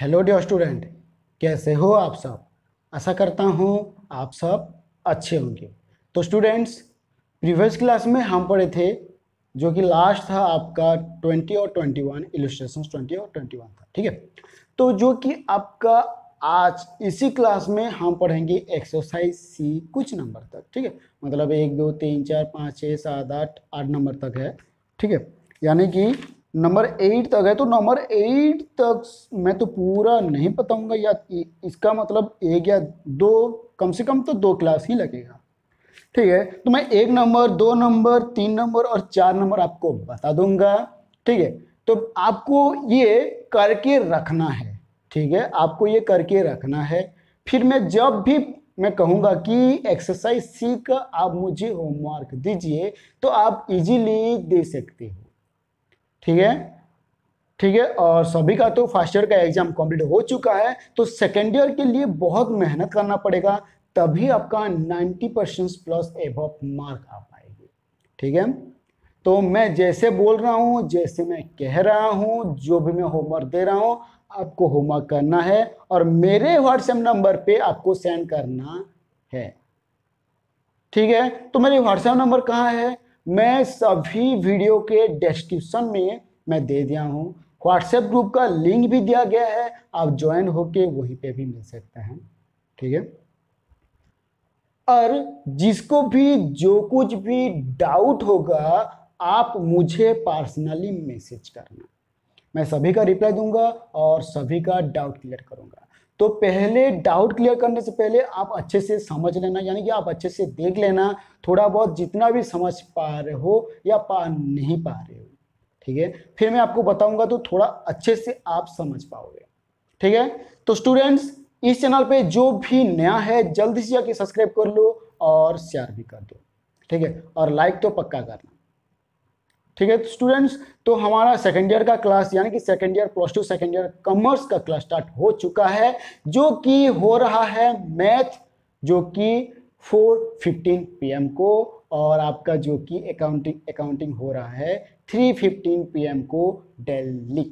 Hello dear student, कैसे हो आप सब। आशा करता हूँ आप सब अच्छे होंगे। तो स्टूडेंट्स, प्रीवियस क्लास में हम पढ़े थे जो कि लास्ट था आपका 20 और 21, इलस्ट्रेशंस 20 और 21 था, ठीक है। तो जो कि आपका आज इसी क्लास में हम पढ़ेंगे एक्सरसाइज सी कुछ नंबर तक, ठीक है। मतलब 1 2 3 4 5 6 7 8 नंबर तक है, ठीक है। यानी कि नंबर 8 तक है। तो नंबर 8 तक मैं तो पूरा नहीं बताऊंगा, या इसका मतलब एक या दो, कम से कम तो 2 क्लास ही लगेगा, ठीक है। तो मैं 1 नंबर 2 नंबर 3 नंबर और 4 नंबर आपको बता दूंगा, ठीक है। तो आपको ये करके रखना है, ठीक है, आपको ये करके रखना है। फिर मैं जब भी मैं कहूंगा कि एक्सरसाइज सी का आप मुझे होमवर्क दीजिए, तो आप इजीली दे सकते हो, ठीक है। ठीक है, और सभी का तो फर्स्ट ईयर का एग्जाम कंप्लीट हो चुका है, तो सेकेंड ईयर के लिए बहुत मेहनत करना पड़ेगा, तभी आपका 90% प्लस एबव मार्क आ पाएगी, ठीक है। तो मैं जैसे बोल रहा हूं, जैसे मैं कह रहा हूं, जो भी मैं होमवर्क दे रहा हूं, आपको होमवर्क करना है और मेरे व्हाट्सएप नंबर पे आपको सेंड करना है, ठीक है। तो मेरे व्हाट्सएप नंबर कहाँ है, मैं सभी वीडियो के डिस्क्रिप्शन में मैं दे दिया हूँ। व्हाट्सएप ग्रुप का लिंक भी दिया गया है, आप ज्वाइन होके वहीं पे भी मिल सकते हैं, ठीक है। और जिसको भी जो कुछ भी डाउट होगा, आप मुझे पर्सनली मैसेज करना, मैं सभी का रिप्लाई दूंगा और सभी का डाउट क्लियर करूंगा। तो पहले डाउट क्लियर करने से पहले आप अच्छे से समझ लेना, यानी कि आप अच्छे से देख लेना, थोड़ा बहुत जितना भी समझ पा रहे हो या पा नहीं पा रहे हो, ठीक है। फिर मैं आपको बताऊंगा तो थोड़ा अच्छे से आप समझ पाओगे, ठीक है। तो स्टूडेंट्स, इस चैनल पे जो भी नया है जल्दी से जाके सब्सक्राइब कर लो और शेयर भी कर दो, ठीक है, और लाइक तो पक्का करना, ठीक है। स्टूडेंट्स, तो हमारा सेकेंड ईयर का क्लास, यानी कि second year plus two second year commerce का क्लास स्टार्ट हो चुका है, जो कि हो रहा है मैथ, जो कि 4:15 PM को, और आपका जो कि अकाउंटिंग हो रहा है 3:15 PM को डेली,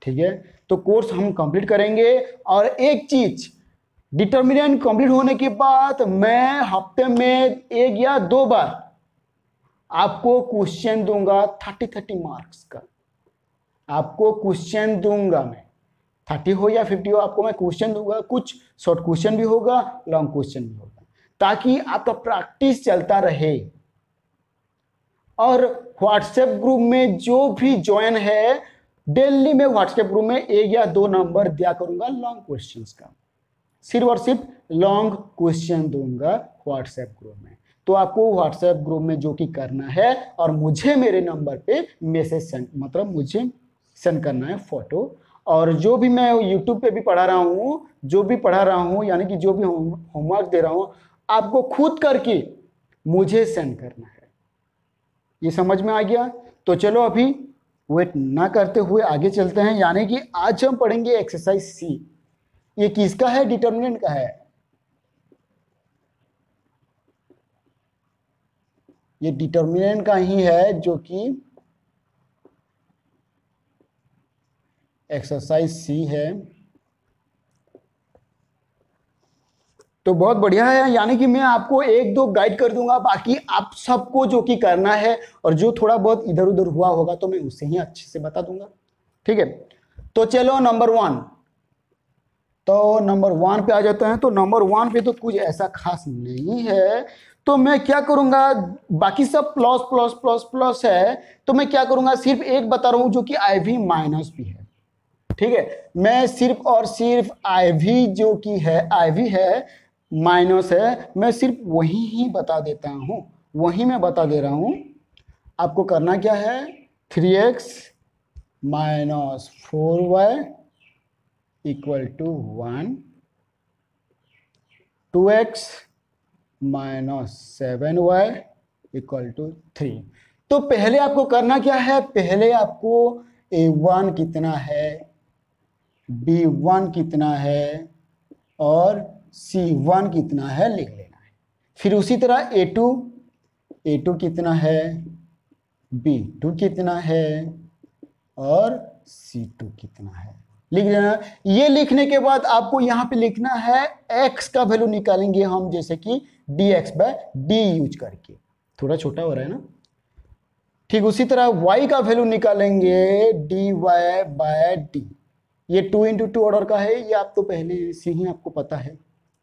ठीक है। तो कोर्स हम कंप्लीट करेंगे। और एक चीज, डिटर्मिनेंट कंप्लीट होने के बाद मैं हफ्ते में 1 या 2 बार आपको क्वेश्चन दूंगा 30 मार्क्स का, आपको क्वेश्चन दूंगा मैं, 30 हो या 50 हो, आपको मैं क्वेश्चन दूंगा। कुछ शॉर्ट क्वेश्चन भी होगा, लॉन्ग क्वेश्चन भी होगा, ताकि आपका प्रैक्टिस चलता रहे। और व्हाट्सएप ग्रुप में जो भी ज्वाइन है, डेली में व्हाट्सएप ग्रुप में 1 या 2 नंबर दिया करूंगा लॉन्ग क्वेश्चंस का, सिर्फ और सिर्फ लॉन्ग क्वेश्चन दूंगा व्हाट्सएप ग्रुप में। तो आपको व्हाट्सएप ग्रुप में जो कि करना है, और मुझे मेरे नंबर पे मैसेज सेंड, मतलब मुझे सेंड करना है फोटो। और जो भी मैं यूट्यूब पे भी पढ़ा रहा हूँ, जो भी पढ़ा रहा हूँ, यानी कि जो भी होमवर्क दे रहा हूँ, आपको खुद करके मुझे सेंड करना है। ये समझ में आ गया? तो चलो अभी वेट ना करते हुए आगे चलते हैं, यानी कि आज हम पढ़ेंगे एक्सरसाइज सी। ये किसका है? डिटर्मिनेंट का है। ये डिटर्मिनेंट का ही है, जो कि एक्सरसाइज सी है। तो बहुत बढ़िया है, यानी कि मैं आपको 1 2 गाइड कर दूंगा, बाकी आप सबको जो कि करना है, और जो थोड़ा बहुत इधर उधर हुआ होगा तो मैं उसे ही अच्छे से बता दूंगा, ठीक है। तो चलो नंबर 1, तो नंबर 1 पे आ जाते हैं। तो नंबर 1 पे तो कुछ ऐसा खास नहीं है, तो मैं क्या करूंगा, बाकी सब प्लस प्लस प्लस प्लस है, तो मैं क्या करूंगा, सिर्फ एक बता रहा हूं जो कि IV माइनस भी है, ठीक है। मैं सिर्फ और सिर्फ IV जो कि है, IV है माइनस है, मैं सिर्फ वही ही बता देता हूं, वही मैं बता दे रहा हूं। आपको करना क्या है, 3x minus 4y equal to 1, 2x minus 7y equal to 3। तो पहले आपको करना क्या है, पहले आपको A1 कितना है, B1 कितना है और C1 कितना है लिख लेना है। फिर उसी तरह A2 कितना है, B2 कितना है और C2 कितना है लिख देना। ये लिखने के बाद आपको यहाँ पे लिखना है x का वैल्यू निकालेंगे हम, जैसे कि dx/d यूज करके, थोड़ा छोटा हो रहा है ना। ठीक उसी तरह y का वैल्यू निकालेंगे dy/d। ये 2 × 2 ऑर्डर का है, ये आप तो पहले से ही आपको पता है।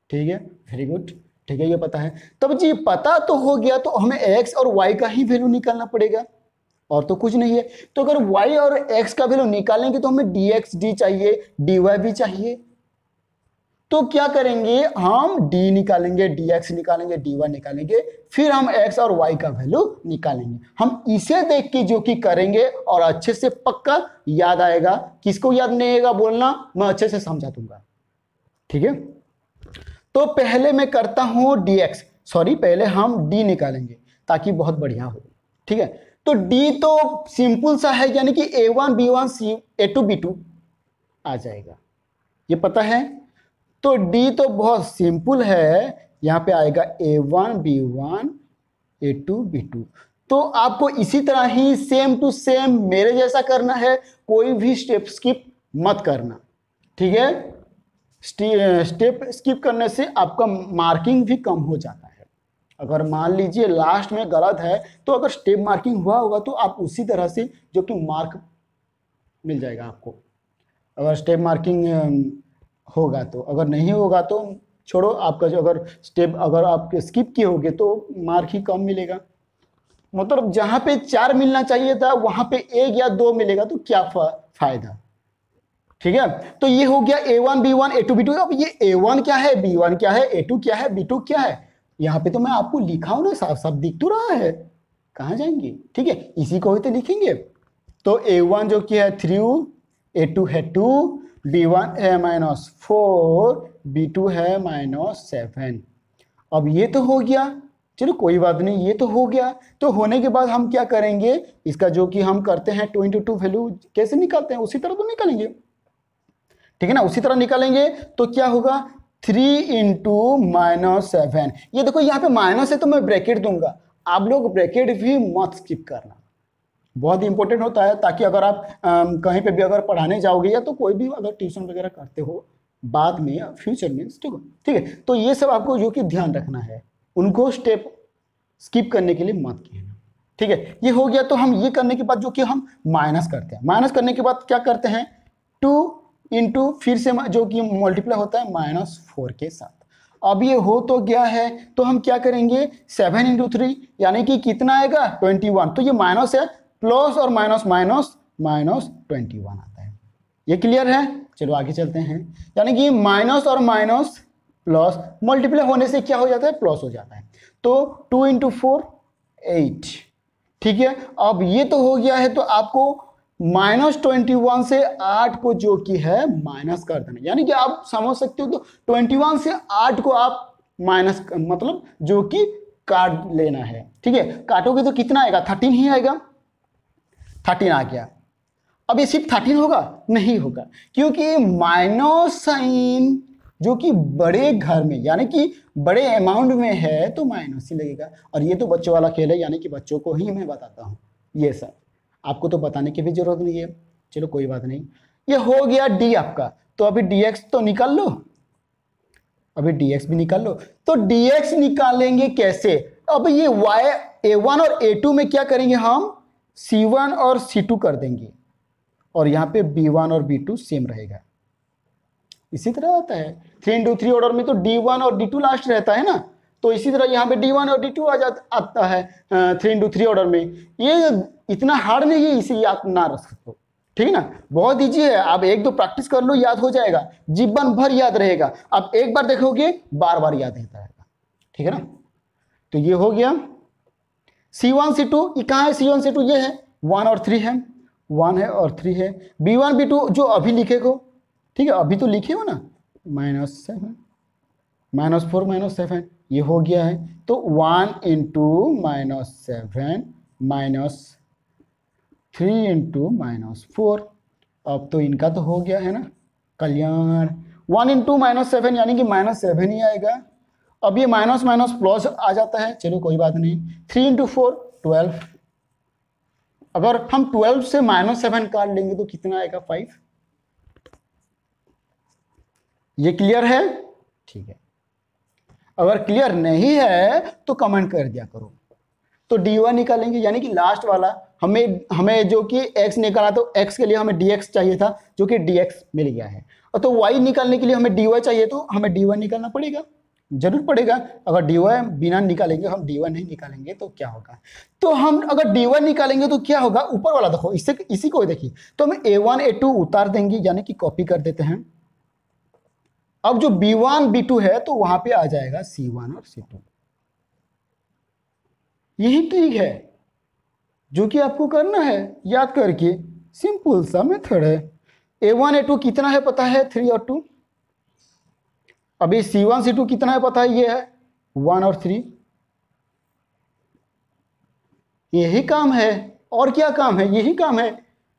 ठीक है, वेरी गुड, ठीक है, ये पता है। तब जी पता तो हो गया, तो हमें x और y का ही वैल्यू निकालना पड़ेगा, और तो कुछ नहीं है। तो अगर y और x का वैल्यू निकालेंगे तो हमें dx/d चाहिए, dy भी चाहिए। तो क्या करेंगे, हम d निकालेंगे, dx निकालेंगे, dy निकालेंगे, फिर हम x और y का वैल्यू निकालेंगे। हम इसे देख के जो कि करेंगे और अच्छे से पक्का याद आएगा। किसको याद नहीं आएगा बोलना, मैं अच्छे से समझा दूंगा। ठीक है, तो पहले मैं करता हूं dx, सॉरी पहले हम d निकालेंगे ताकि बहुत बढ़िया हो। ठीक है, तो d तो सिंपल सा है, यानी कि a1 b1 c a2 b2 आ जाएगा, ये पता है। तो d तो बहुत सिंपल है, यहां पे आएगा a1 b1 a2 b2। तो आपको इसी तरह ही सेम टू सेम मेरे जैसा करना है, कोई भी स्टेप स्किप मत करना। ठीक है, स्टेप स्किप करने से आपका मार्किंग भी कम हो जाता है। अगर मान लीजिए लास्ट में गलत है, तो अगर स्टेप मार्किंग हुआ होगा तो आप उसी तरह से जो कि मार्क मिल जाएगा आपको, अगर स्टेप मार्किंग होगा तो। अगर नहीं होगा तो छोड़ो, आपका जो अगर स्टेप अगर आप स्किप किए होगे तो मार्क ही कम मिलेगा। मतलब जहां पे 4 मिलना चाहिए था वहां पे 1 या 2 मिलेगा, तो क्या फायदा। ठीक है, तो ये हो गया a1 b1 a2 b2। अब ये a1 क्या है, b1 क्या है, a2 क्या है, b2 क्या है, यहाँ पे तो मैं आपको लिखा हूं ना, साफ साफ दिख तो रहा है, कहाँ जाएंगे। ठीक है, इसी को ही तो लिखेंगे। तो a1 जो कि है 3, a2 है 2, b1 है -4, b2 है -7। अब ये तो हो गया, चलो कोई बात नहीं, ये तो हो गया। तो होने के बाद हम क्या करेंगे, इसका जो कि हम करते हैं 2 × 2 वैल्यू कैसे निकालते हैं, उसी तरह तो निकालेंगे। ठीक है ना, उसी तरह निकालेंगे। तो क्या होगा, 3 × -7। ये देखो यहाँ पे माइनस है तो मैं ब्रैकेट दूंगा, आप लोग ब्रैकेट भी मत स्किप करना, बहुत इंपॉर्टेंट होता है। ताकि अगर आप कहीं पे भी अगर पढ़ाने जाओगे या तो कोई भी अगर ट्यूशन वगैरह करते हो बाद में या फ्यूचर में, ठीक है, तो ये सब आपको जो कि ध्यान रखना है, उनको स्टेप स्किप करने के लिए मत कहना। ठीक है, ये हो गया। तो हम ये करने के बाद जो कि हम माइनस करते हैं, माइनस करने के बाद क्या करते हैं, 2 × फिर से जो कि मल्टीप्लाई होता है -4 के साथ। अब ये हो तो गया है, तो हम क्या करेंगे, 7 × 3 यानी कि कितना आएगा 21। तो ये माइनस है, प्लस और माइनस माइनस -21 आता है। ये क्लियर है, चलो आगे चलते हैं। यानी कि माइनस और माइनस प्लस मल्टीप्लाई होने से क्या हो जाता है, प्लस हो जाता है। तो 2 × 4 8। ठीक है, अब ये तो हो गया है, तो आपको -21 से 8 को जो कि है माइनस कर देना। यानी कि आप समझ सकते हो, तो 21 से 8 को आप माइनस मतलब जो कि काट लेना है। ठीक है, काटोगे तो कितना आएगा, 13 ही आएगा, 13 आ गया। अब ये सिर्फ 13 होगा, नहीं होगा, क्योंकि माइनस साइन जो कि बड़े घर में यानी कि बड़े अमाउंट में है तो माइनस ही लगेगा। और ये तो बच्चों वाला खेल है, यानी कि बच्चों को ही मैं बताता हूँ ये सब, आपको तो बताने की भी जरूरत नहीं है। चलो कोई बात नहीं, ये हो गया डी आपका। तो अभी dx तो निकाल लो, अभी dx भी निकाल लो। तो dx निकालेंगे कैसे, अब ये a1 और a2 में क्या करेंगे, हम c1 और c2 कर देंगे, और यहाँ पे b1 और b2 सेम रहेगा। इसी तरह आता है 3 × 3 ऑर्डर में, तो d1 और d2 लास्ट रहता है ना, तो इसी तरह यहाँ पे d1 और d2 आता है 3 × 3 ऑर्डर में। ये इतना हार्ड नहीं है, इसे याद ना रख सकते, ठीक है ना, बहुत ईजी है। आप 1-2 प्रैक्टिस कर लो, याद हो जाएगा, जीवन भर याद रहेगा। आप एक बार देखोगे बार बार याद रहता रहेगा, ठीक है ना। तो ये हो गया c1 c2, ये कहाँ है, c1 c2 ये है, 1 और 3 है, 1 है और 3 है। b1 b2 जो अभी लिखे को, ठीक है, अभी तो लिखे हो ना, -7 -4 -7, ये हो गया है। तो 1 × -7 -3 × -4, अब तो इनका तो हो गया है ना कल्याण। 1 × -7 यानी कि -7 ही आएगा। अब ये माइनस माइनस प्लस आ जाता है, चलो कोई बात नहीं। 3 × 4 12, अगर हम 12 से -7 काट लेंगे तो कितना आएगा, 5। ये क्लियर है? ठीक है, अगर क्लियर नहीं है तो कमेंट कर दिया करो। तो dy निकालेंगे, यानी कि लास्ट वाला हमें जो कि x निकाला, तो x के लिए हमें dx चाहिए था, जो कि dx मिल गया है। और तो y निकालने के लिए हमें dy चाहिए, तो हमें dy निकालना पड़ेगा, जरूर पड़ेगा। अगर dy बिना निकालेंगे, हम dy नहीं निकालेंगे तो क्या होगा? तो हम अगर dy निकालेंगे तो क्या होगा? ऊपर वाला देखो, इसी को देखिए, तो हम a1 a2 उतार देंगे, यानी कि कॉपी कर देते हैं। अब जो b1 b2 है तो वहां पे आ जाएगा c1 और c2। यही ट्रिक है जो कि आपको करना है याद करके, सिंपल सा मेथड है। a1 a2 कितना है पता है? 3 और 2। अभी c1 c2 कितना है पता है? ये है 1 और 3। यही काम है, और क्या काम है? यही काम है।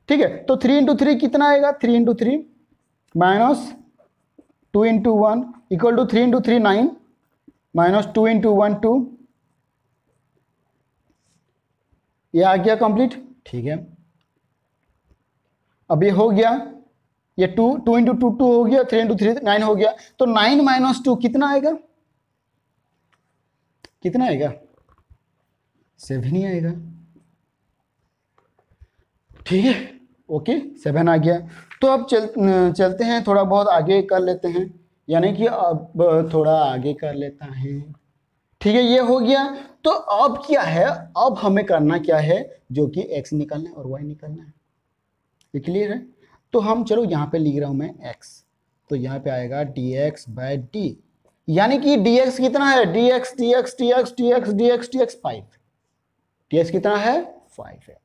ठीक है, तो 3 इंटू 3 कितना आएगा? 3 into 3 minus 2 into 1 equal to 3 into 3 9 minus 2 into 1 2। ये आ गया कंप्लीट। ठीक है, अब ये हो गया, ये 2 इंटू 2 2 हो गया, 3 इंटू 3 9 हो गया। तो 9 माइनस 2 कितना आएगा? कितना आएगा? 7 ही आएगा। ठीक है, ओके, 7 आ गया। तो अब चलते हैं, थोड़ा बहुत आगे कर लेते हैं, यानी कि अब थोड़ा आगे कर लेता है। ठीक है, ये हो गया। तो अब क्या है? अब हमें करना क्या है? जो कि x निकालना है और y निकालना है। ये क्लियर है? तो हम चलो यहाँ पे लिख रहा हूं मैं x, तो यहाँ पे आएगा dx बाय डी, यानी कि dx कितना है? dx dx dx dx dx dx 5। dx कितना है? 5 है।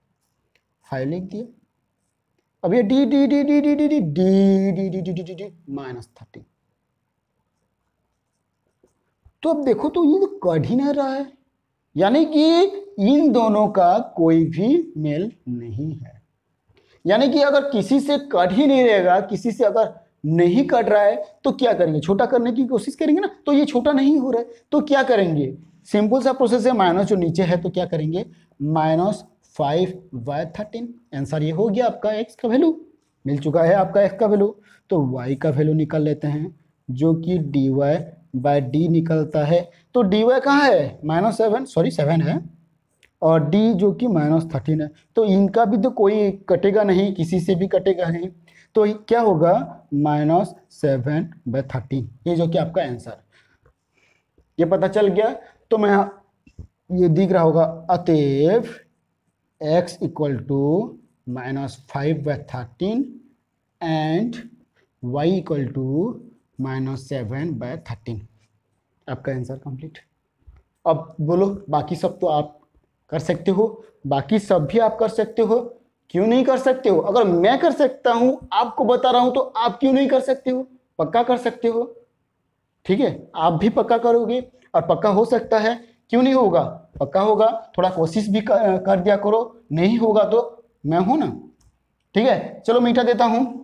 5 लिख दिया। अब ये D D D D D D D D D D D D D D minus 30। तो अब देखो, तो ये तो कट ही नहीं रहा है, यानी कि इन दोनों का कोई भी मेल नहीं है। यानी कि अगर किसी से कट ही नहीं रहेगा, किसी से अगर नहीं कट रहा है, तो क्या करेंगे? छोटा करने की कोशिश करेंगे ना, तो ये छोटा नहीं हो रहा है, तो क्या करेंगे? सिंपल सा प्रोसेस है, माइनस जो नीचे है तो क्या करेंगे? माइनस 5/13। आंसर ये हो गया आपका, x का वैल्यू मिल चुका है, आपका x का वैल्यू। तो y का वैल्यू निकाल लेते हैं, जो कि dy बाय डी निकलता है। तो dy कहाँ है? -7, सॉरी 7 है, और d जो कि -13 है। तो इनका भी तो कोई कटेगा नहीं, किसी से भी कटेगा नहीं, तो क्या होगा? -7/13, ये जो कि आपका आंसर, ये पता चल गया। तो मैं ये दिख रहा होगा, अतएव x equal to -5/13 and y equal to -7/13। आपका आंसर कंप्लीट। अब बोलो, बाकी सब तो आप कर सकते हो, बाकी सब भी आप कर सकते हो, क्यों नहीं कर सकते हो? अगर मैं कर सकता हूं, आपको बता रहा हूं, तो आप क्यों नहीं कर सकते हो? पक्का कर सकते हो। ठीक है, आप भी पक्का करोगे, और पक्का हो सकता है, क्यों नहीं होगा? पक्का होगा। थोड़ा कोशिश भी कर दिया करो, नहीं होगा तो मैं हूं ना। ठीक है, चलो मीठा देता हूं।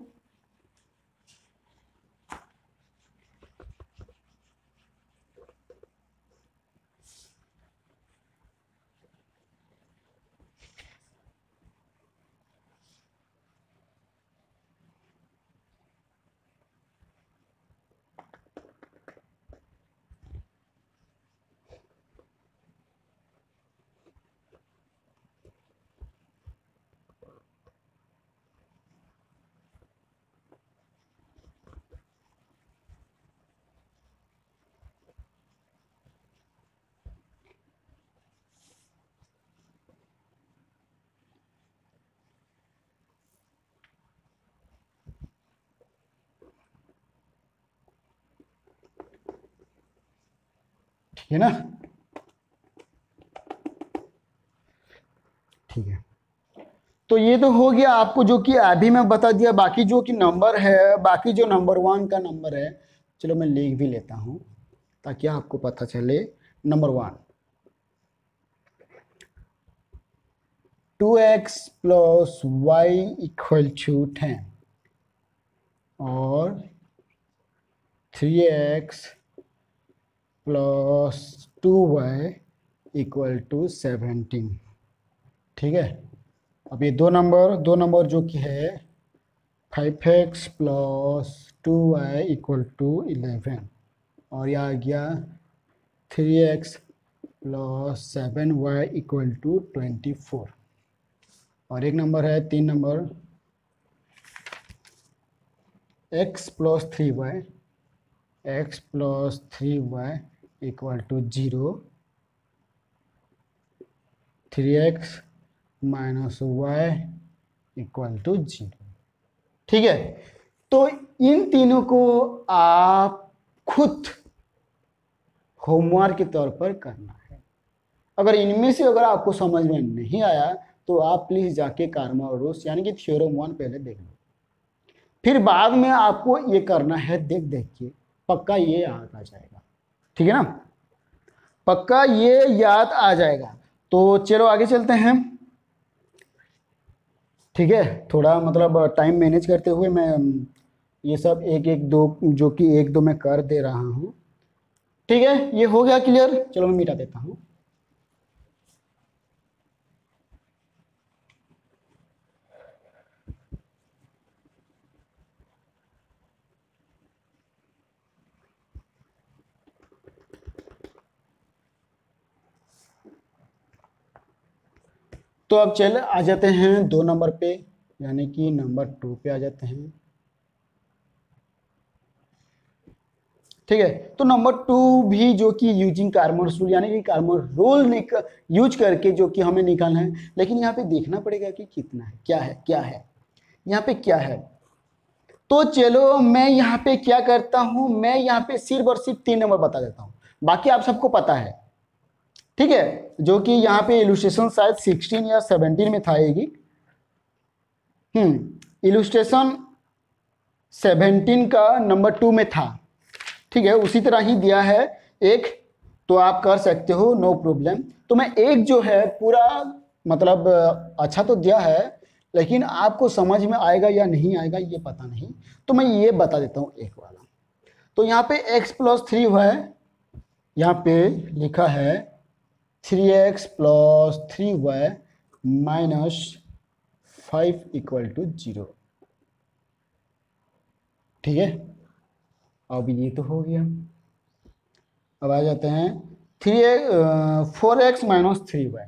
ठीक है ना? ठीक है, तो ये तो हो गया आपको, जो कि अभी मैं बता दिया। बाकी जो कि नंबर है, बाकी जो नंबर 1 का नंबर है, चलो मैं लिख भी लेता हूं ताकि आपको पता चले। Number 1, 2x plus y equal to 10 और 3x plus 2y equal to 17। ठीक है, अब ये दो नंबर जो कि है 5x plus 2y equal to 11 और यह आ गया 3x plus 7y equal to 24 और एक नंबर है 3 number x plus 3y equal to 0 3x minus y equal to 0। ठीक है, तो इन तीनों को आप खुद होमवर्क के तौर पर करना है। अगर इनमें से अगर आपको समझ में नहीं आया तो आप प्लीज जाके कार्मा और रोस यानी कि थ्योरम 1 पहले देख लो, फिर बाद में आपको ये करना है देख देख के, पक्का ये याद आ जाएगा। ठीक है ना, पक्का ये याद आ जाएगा। तो चलो आगे चलते हैं। ठीक है, थोड़ा मतलब टाइम मैनेज करते हुए मैं ये सब एक एक दो जो कि एक दो मैं कर दे रहा हूँ। ठीक है, ये हो गया क्लियर। चलो मैं मिटा देता हूँ। तो अब चल आ जाते हैं 2 नंबर पे, यानी कि नंबर 2 पे आ जाते हैं। ठीक है, तो नंबर 2 भी जो कि यूजिंग कार्मर्स रूल यानी कि कार्मर रूल यूज करके जो कि हमें निकालना है, लेकिन यहाँ पे देखना पड़ेगा कि कितना है, क्या है यहाँ पे क्या है। तो चलो मैं यहाँ पे क्या करता हूँ, मैं यहाँ पे सिर्फ और सिर्फ 3 नंबर बता देता हूँ, बाकी आप सबको पता है। ठीक है, जो कि यहाँ पे इलुस्ट्रेशन शायद 16 या 17 में था ये। इलुस्ट्रेशन 17 का नंबर 2 में था। ठीक है, उसी तरह ही दिया है एक, तो आप कर सकते हो, नो प्रॉब्लम। तो मैं एक जो है पूरा मतलब अच्छा तो दिया है, लेकिन आपको समझ में आएगा या नहीं आएगा ये पता नहीं, तो मैं ये बता देता हूँ एक वाला। तो यहाँ पे x प्लस 3 है, यहाँ पे लिखा है 3x plus 3y minus 5 equal to 0। ठीक है, अब ये तो हो गया। अब आ जाते हैं 4x माइनस 3y,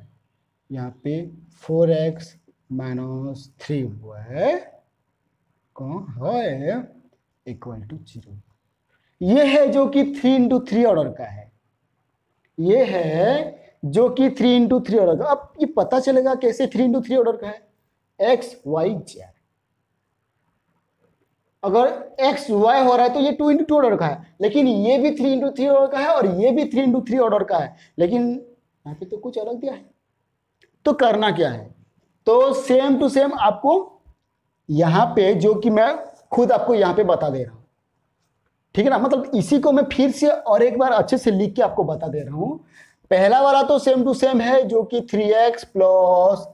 यहाँ पे 4x माइनस 3y कौन है इक्वल टू 0। ये है जो कि 3 इंटू 3 ऑर्डर का है, ये है जो कि 3 इंटू 3 ऑर्डर का। अब ये पता चलेगा कैसे 3 इंटू 3 ऑर्डर का है, x y z। अगर x y हो रहा है तो ये 2 इंटू 2 ऑर्डर का है, लेकिन ये भी 3 इंटू 3 ऑर्डर का है और ये भी 3 इंटू 3 ऑर्डर का है, लेकिन यहाँ पे तो कुछ अलग दिया है। तो करना क्या है, तो सेम टू सेम आपको यहाँ पे जो कि मैं खुद आपको यहाँ पे बता दे रहा हूँ। ठीक है ना, मतलब इसी को मैं फिर से और एक बार अच्छे से लिख के आपको बता दे रहा हूँ। पहला वाला तो सेम टू सेम है जो कि 3x plus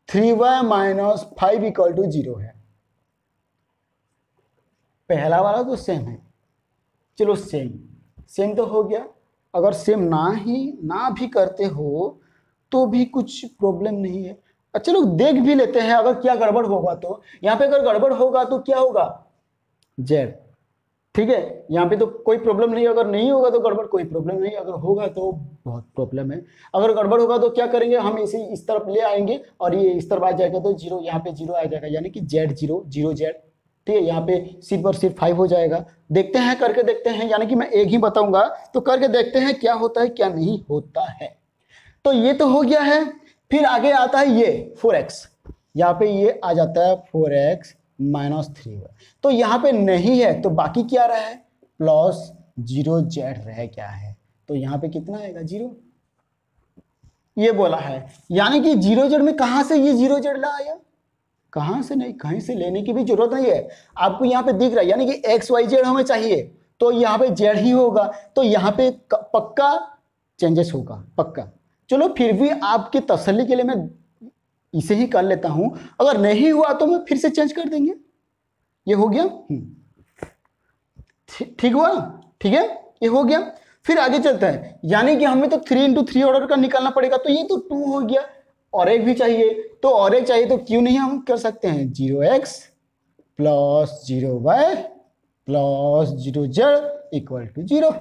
3y minus 5 equal to 0 है। पहला वाला तो सेम है, चलो सेम तो हो गया। अगर सेम ना भी करते हो तो भी कुछ प्रॉब्लम नहीं है। चलो देख भी लेते हैं अगर क्या गड़बड़ होगा। तो यहाँ पे अगर गड़बड़ होगा तो क्या होगा, जेड। ठीक है, यहाँ पे तो कोई प्रॉब्लम नहीं, अगर नहीं होगा तो गड़बड़ कोई प्रॉब्लम नहीं, अगर होगा तो बहुत प्रॉब्लम है। अगर गड़बड़ होगा तो क्या करेंगे, हम इसे इस तरफ ले आएंगे और ये इस तरफ आ जाएगा तो 0, यहाँ पे 0 आ जाएगा, यानी कि जेड 0 जेड। ठीक है, यहाँ पे सिर्फ और सिर्फ 5 हो जाएगा। देखते हैं, करके देखते हैं, यानी कि मैं एक ही बताऊंगा, तो करके देखते हैं क्या होता है क्या नहीं होता है। तो ये तो हो गया है, फिर आगे आता है ये 4x, यहाँ पे ये आ जाता है 4x माइनस 3y। तो यहाँ पे नहीं है तो बाकी क्या रहा है, प्लस 0 जेड रह क्या है, तो यहाँ पे कितना आएगा 0, ये बोला है। यानी कि 0 जेड में कहाँ से ये 0 जेड ला आया, कहाँ से नहीं, कहीं से लेने की भी जरूरत नहीं है, आपको यहाँ पे दिख रहा है, यानी कि एक्स वाई जेड हमें चाहिए तो यहाँ पे जेड ही होगा, तो यहाँ पे पक्का चेंजेस होगा, पक्का। चलो फिर भी आपकी तसल्ली के लिए मैं इसे ही कर लेता हूं, अगर नहीं हुआ तो मैं फिर से चेंज कर देंगे। ये हो गया, ठीक हुआ, ठीक है, ये हो गया। फिर आगे चलता है, यानी कि हमें तो 3 इंटू 3 ऑर्डर का निकालना पड़ेगा, तो ये तो 2 हो गया, और एक भी चाहिए, तो और एक चाहिए तो क्यों नहीं हम कर सकते हैं 0x plus 0y plus 0z equal to 0।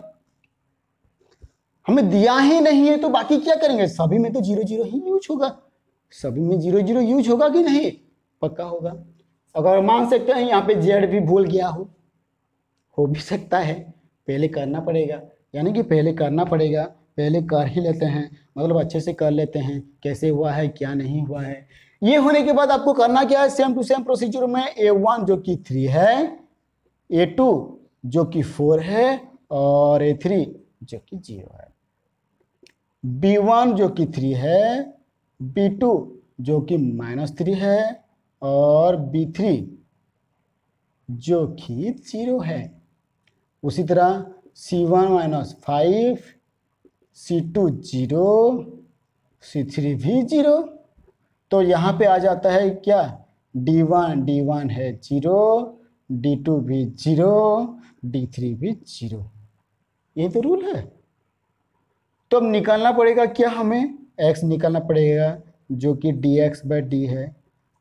हमें दिया ही नहीं है तो बाकी क्या करेंगे, सभी में तो 0 0 ही यूज होगा, सभी में 0 0 यूज होगा कि नहीं, पक्का होगा। अगर मान सकते हैं यहाँ पे z भी भूल गया हो भी सकता है, पहले करना पड़ेगा, यानी कि पहले करना पड़ेगा, पहले कर ही लेते हैं, मतलब अच्छे से कर लेते हैं कैसे हुआ है क्या नहीं हुआ है। ये होने के बाद आपको करना क्या है, सेम टू सेम प्रोसीजर में a1 जो कि 3 है, a2 जो कि 4 है और a3 जो कि 0 है, b1 जो कि 3 है, b2 जो कि -3 है और b3 जो कि 0 है। उसी तरह c1 - 5, c2 0, c3 भी 0। तो यहाँ पे आ जाता है क्या, d1 है 0, d2 भी 0, d3 भी 0। ये तो रूल है। तो अब निकालना पड़ेगा क्या, हमें x निकालना पड़ेगा जो कि dx/d है,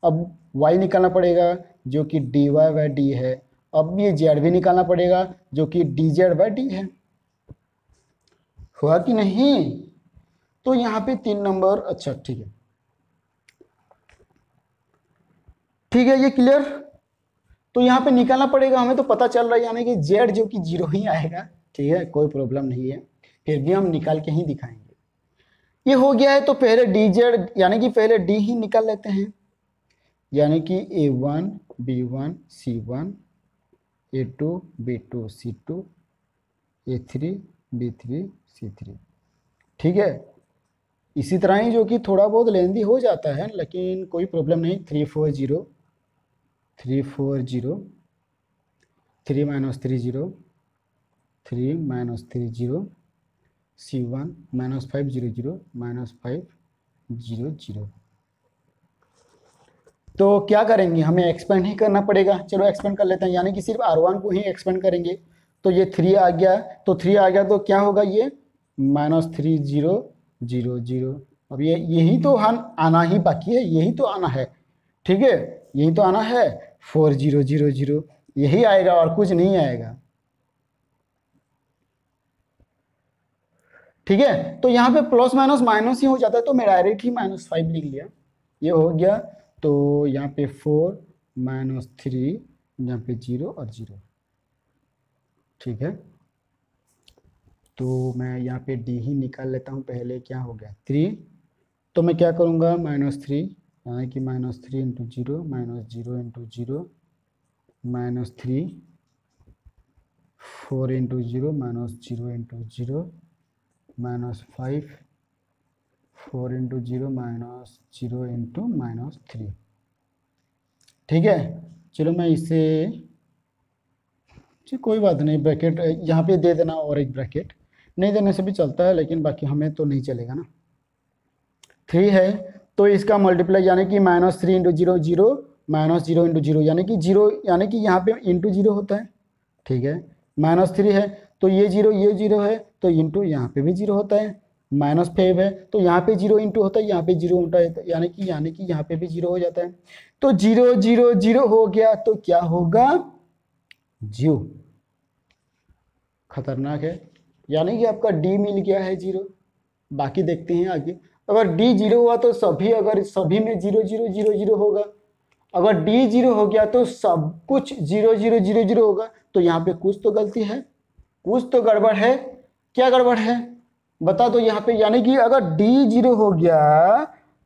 अब y निकालना पड़ेगा जो कि dy/d है, अब ये z भी निकालना पड़ेगा जो कि dz/d है। हुआ कि नहीं, तो यहाँ पे 3 नंबर, अच्छा ठीक है, ठीक है, ये क्लियर। तो यहाँ पे निकालना पड़ेगा हमें, तो पता चल रहा है यानी कि z जो कि 0 ही आएगा, ठीक है, कोई प्रॉब्लम नहीं है, फिर भी हम निकाल के ही दिखाएंगे। ये हो गया है तो पहले dz यानी कि पहले d ही निकाल लेते हैं, यानी कि a1 b1 c1, a2 b2 c2, a3 b3 c3, ठीक है। इसी तरह ही जो कि थोड़ा बहुत लेंदी हो जाता है लेकिन कोई प्रॉब्लम नहीं, 3 4 0 3 4 0 3 - 3 0 3 - 3 0 c1 -5 0 0 -5 0 0। तो क्या करेंगे, हमें एक्सपेंड ही करना पड़ेगा, चलो एक्सपेंड कर लेते हैं, यानी कि सिर्फ r1 को ही एक्सपेंड करेंगे। तो ये 3 आ गया, तो 3 आ गया तो क्या होगा, ये -3 0 0 0। अब ये यही तो आना ही बाकी है, यही तो आना है, ठीक है, यही तो आना है, 4 0 0 0 यही आएगा और कुछ नहीं आएगा, ठीक है। तो यहाँ पे प्लस माइनस माइनस ही हो जाता है, तो मैं डायरेक्ट ही -5 लिख लिया, ये हो गया। तो यहाँ पे 4 -3, यहाँ पे 0 और 0, ठीक है। तो मैं यहाँ पे डी ही निकाल लेता हूँ, पहले क्या हो गया 3, तो मैं क्या करूँगा -3, यानी कि -3 × 0 -0 × 0 -3 4 × 0 -0 × 0 -5 4 × 0 -0 × -3, ठीक है। चलो मैं इसे, कोई बात नहीं, ब्रैकेट यहाँ पे दे देना और एक ब्रैकेट, नहीं देने से भी चलता है लेकिन बाकी हमें तो नहीं चलेगा ना। 3 है तो इसका मल्टीप्लाई यानी कि -3 × 0 0 -0 × 0 यानी कि 0, यानी कि यहाँ पे इंटू 0 होता है, ठीक है। -3 है तो ये 0 है तो इंटू यहाँ पे भी 0 होता है, -5 है तो यहाँ पे 0 इंटू होता है, यहाँ पे 0 होता है, यानी कि यहाँ पे भी 0 हो जाता है। तो 0 0 0 हो गया तो क्या होगा, 0, खतरनाक है, यानी कि आपका डी मिल गया है 0। बाकी देखते हैं आगे, अगर डी 0 हुआ तो सभी, अगर सभी में 0 0 0 0 होगा, अगर डी 0 हो गया तो सब कुछ 0 0 0 0 होगा, तो यहाँ पे कुछ तो गलती है, कुछ तो गड़बड़ है, क्या गड़बड़ है बता दो यहाँ पे, यानी कि अगर डी 0 हो गया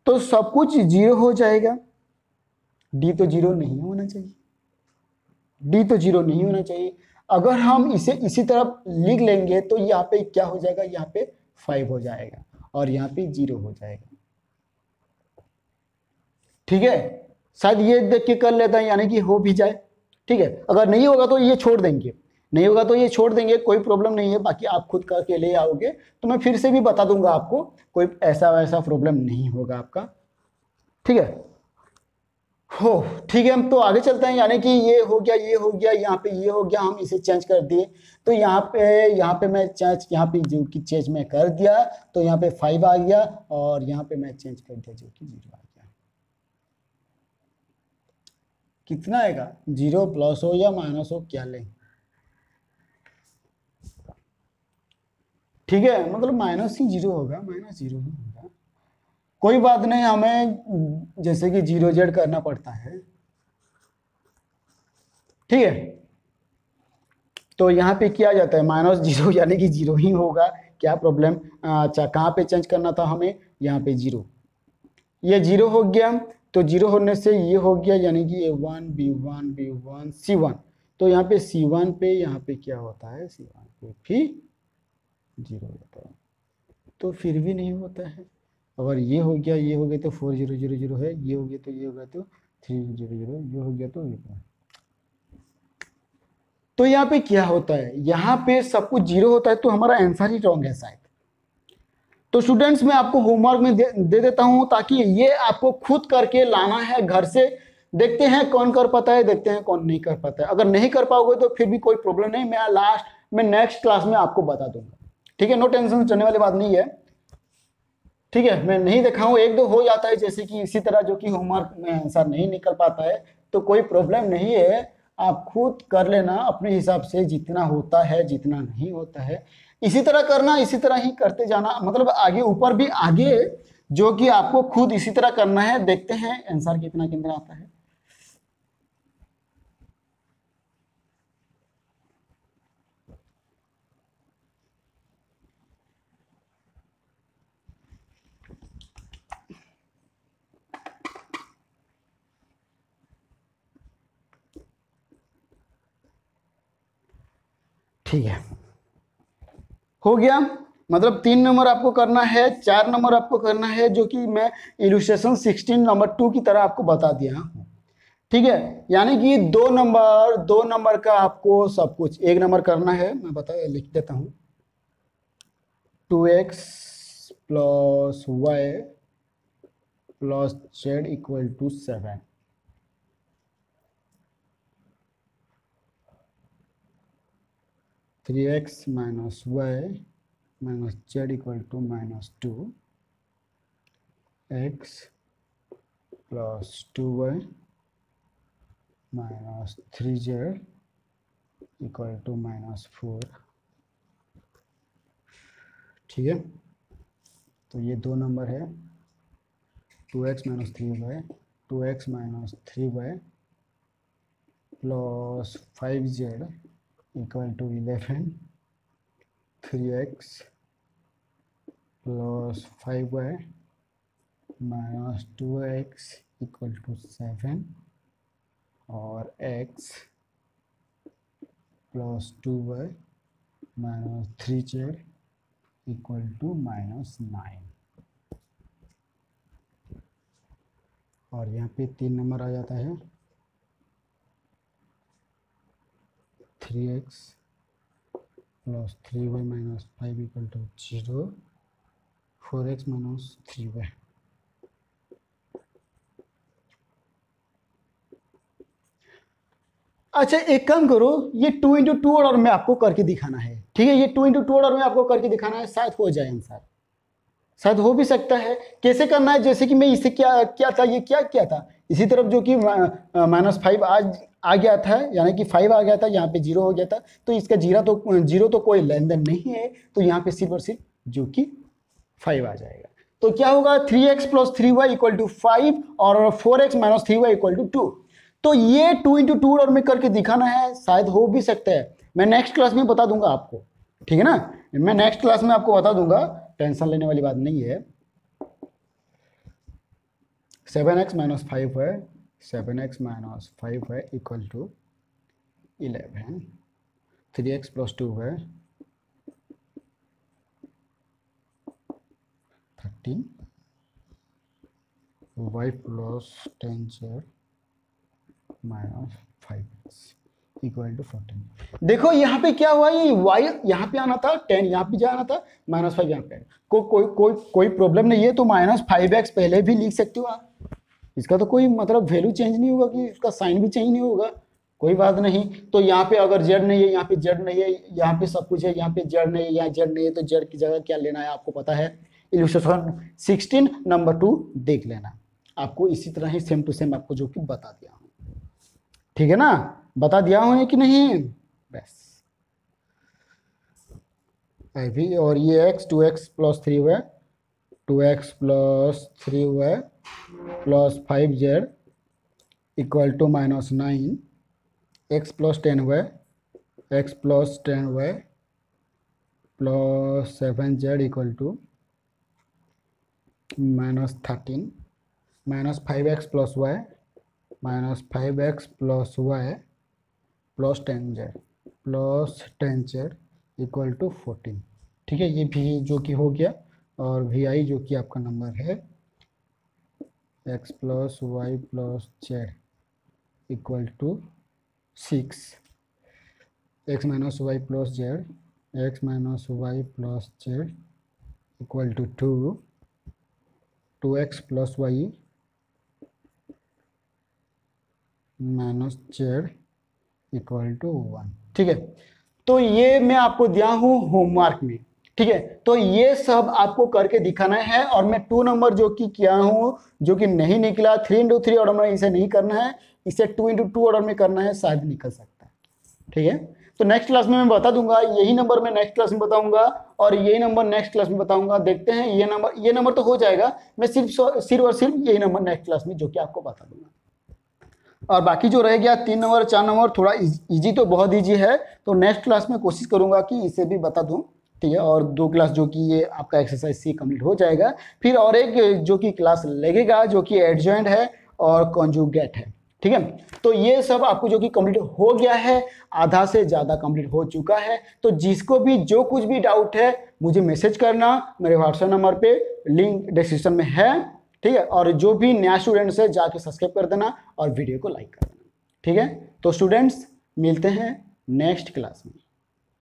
तो सब कुछ 0 हो जाएगा, डी तो 0 नहीं होना चाहिए, डी तो 0 नहीं होना चाहिए। अगर हम इसे इसी तरह लिख लेंगे तो यहाँ पे क्या हो जाएगा, यहाँ पे 5 हो जाएगा और यहाँ पे 0 हो जाएगा, ठीक है। शायद ये देख के कर लेता है, यानी कि हो भी जाए, ठीक है। अगर नहीं होगा तो ये छोड़ देंगे, नहीं होगा तो ये छोड़ देंगे, कोई प्रॉब्लम नहीं है, बाकी आप खुद करके ले आओगे तो मैं फिर से भी बता दूंगा आपको, कोई ऐसा वैसा प्रॉब्लम नहीं होगा आपका, ठीक है। हो ठीक है, हम तो आगे चलते हैं, यानी कि ये हो गया, ये हो गया, यहाँ पे ये हो गया, हम इसे चेंज कर दिए, तो यहाँ पे मैं चेंज, यहाँ पे जो कि चेंज मैं कर दिया तो यहाँ पे 5 आ गया और यहाँ पे मैं चेंज कर दिया जो कि 0 आ गया। कितना आएगा, 0 प्लस हो या माइनस हो क्या लें, ठीक है, मतलब माइनस ही जीरो होगा, माइनस जीरो ही होगा। कोई बात नहीं, हमें जैसे कि जीरो जेड करना पड़ता है। ठीक है, तो यहाँ पे किया जाता है माइनस जीरो यानी कि जीरो ही होगा, क्या प्रॉब्लम। अच्छा, कहाँ पे चेंज करना था हमें, यहाँ पे जीरो, ये जीरो हो गया, तो जीरो होने से ये हो गया, यानी कि A1 B1 B1 C1। तो यहाँ पे C1 पे यहाँ पे क्या होता है, C1 पे भी जीरो होता है, तो फिर भी नहीं होता है। अगर ये हो गया, ये हो गया तो 4000 है, ये हो गया तो ये हो गया तो 300, ये हो गया तो ये हो गया। तो यहाँ पे क्या होता है, यहाँ पे सब कुछ जीरो होता है, तो हमारा आंसर ही रॉन्ग है शायद। तो स्टूडेंट्स मैं आपको होमवर्क में दे देता हूं, ताकि ये आपको खुद करके लाना है घर से। देखते हैं कौन कर पाता है, देखते हैं कौन नहीं कर पाता है। अगर नहीं कर पाओगे तो फिर भी कोई प्रॉब्लम नहीं, मैं नेक्स्ट क्लास में आपको बता दूंगा। ठीक है, नो टेंशन, चलने वाली बात नहीं है। ठीक है, मैं नहीं दिखाऊं, एक दो हो जाता है जैसे कि इसी तरह, जो कि होमवर्क में आंसर नहीं निकल पाता है, तो कोई प्रॉब्लम नहीं है। आप खुद कर लेना अपने हिसाब से, जितना होता है जितना नहीं होता है, इसी तरह करना, इसी तरह ही करते जाना, मतलब आगे ऊपर भी आगे, जो कि आपको खुद इसी तरह करना है। देखते हैं आंसर कितना कितना आता है। ठीक है, हो गया। मतलब 3 नंबर आपको करना है, 4 नंबर आपको करना है, जो कि मैं इलुस्ट्रेशन 16 नंबर 2 की तरह आपको बता दिया हूं। ठीक है, यानी कि 2 नंबर का आपको सब कुछ 1 नंबर करना है। मैं लिख देता हूं, 2x plus y plus z equal to 7। 3x minus y minus z equal to -2, x plus 2y minus 3z equal to -4। ठीक है, तो ये 2 नंबर है, 2x minus 3y, 2x minus 3y plus 5z equal to 11, 3x plus 5y minus 2x equal to 7, और x plus 2y minus 3z equal to -9। और यहाँ पे 3 number आ जाता है, 3x plus 3y minus 5 equal to 0, 4x minus 3y। अच्छा, एक काम करो, ये 2 × 2 ऑर्डर में आपको करके दिखाना है। ठीक है, ये 2 × 2 ऑर्डर में आपको करके दिखाना है, शायद हो जाए आंसर, शायद हो भी सकता है। कैसे करना है, जैसे कि मैं इसे क्या क्या था, ये क्या किया था, इसी तरफ जो कि -5 आज आ गया था, यानी कि 5 आ गया था, यहाँ पे 0 हो गया था, तो इसका जीरो तो कोई लेन देन नहीं है, तो यहाँ पे सिर्फ और सिर्फ जो कि 5 आ जाएगा। तो क्या होगा, 3x plus 3y equal to 5 और 4x minus 3y equal to 2। तो ये 2 × 2 और में करके दिखाना है, शायद हो भी सकता है। मैं नेक्स्ट क्लास में बता दूंगा आपको, ठीक है ना, मैं नेक्स्ट क्लास में आपको बता दूंगा, टेंशन लेने वाली बात नहीं है। 7x माइनस 5 है, 7x माइनस 5 है इक्वल टू 11, 3x प्लस 2 है 13, y plus 10z minus 5x equal to 14। देखो यहाँ पे क्या हुआ, ये y यहाँ पे आना था, 10 यहाँ पे जाना था, -5 यहाँ पे। कोई प्रॉब्लम नहीं है, तो -5x पहले भी लिख सकते हो आप, इसका तो कोई मतलब वैल्यू चेंज नहीं होगा, कि इसका साइन भी चेंज नहीं होगा, कोई बात नहीं। तो यहाँ पे अगर जेड नहीं है, यहाँ पे जेड नहीं है, यहाँ पे सब कुछ है, यहाँ पे जेड नहीं है, यहाँ जेड नहीं है, तो जेड की जगह क्या लेना है आपको पता है, इलस्ट्रेशन 16 नंबर 2 देख लेना। आपको इसी तरह ही सेम टू सेम आपको जो कि बता दिया हूँ, ठीक है ना, बता दिया हूँ कि नहीं, बस। आई भी, और ये x 2x+3y 2x+3y plus 5z equal to -9 x+10y x+10y plus 7z equal to -13 -5x+y -5x+y plus 10z equal to 14। ठीक है, ये भी जो कि हो गया, और vi जो कि आपका नंबर है x+y+z equal to 6 x minus y plus z equal to 2x plus y minus z equal to 1। ठीक है, तो ये मैं आपको दिया हूँ होमवर्क में। ठीक है, तो ये सब आपको करके दिखाना है, और मैं 2 नंबर जो कि किया हूँ, जो कि नहीं निकला 3x3 ऑर्डर में, इसे नहीं करना है, इसे 2x2 ऑर्डर में करना है, शायद निकल सकता है। ठीक है, तो नेक्स्ट क्लास में मैं बता दूंगा, यही नंबर मैं नेक्स्ट क्लास में बताऊंगा, और यही नंबर नेक्स्ट क्लास में बताऊंगा। देखते हैं, ये नंबर तो हो जाएगा, मैं सिर्फ और सिर्फ यही नंबर नेक्स्ट क्लास में जो कि आपको बता दूंगा। और बाकी जो रह गया 3 नंबर 4 नंबर थोड़ा इजी, तो बहुत इजी है, तो नेक्स्ट क्लास में कोशिश करूंगा कि इसे भी बता दूं। ठीक है, और 2 क्लास जो कि ये आपका एक्सरसाइज सी कंप्लीट हो जाएगा, फिर और एक जो कि क्लास लगेगा जो कि एडजॉइंट है और कॉन्जुगेट है। ठीक है, तो ये सब आपको जो कि कंप्लीट हो गया है, आधा से ज़्यादा कंप्लीट हो चुका है। तो जिसको भी जो कुछ भी डाउट है मुझे मैसेज करना, मेरे व्हाट्सएप नंबर पे, लिंक डिस्क्रिप्शन में है। ठीक है, और जो भी नया स्टूडेंट्स है जाके सब्सक्राइब कर देना और वीडियो को लाइक कर देना। ठीक है, तो स्टूडेंट्स मिलते हैं नेक्स्ट क्लास में।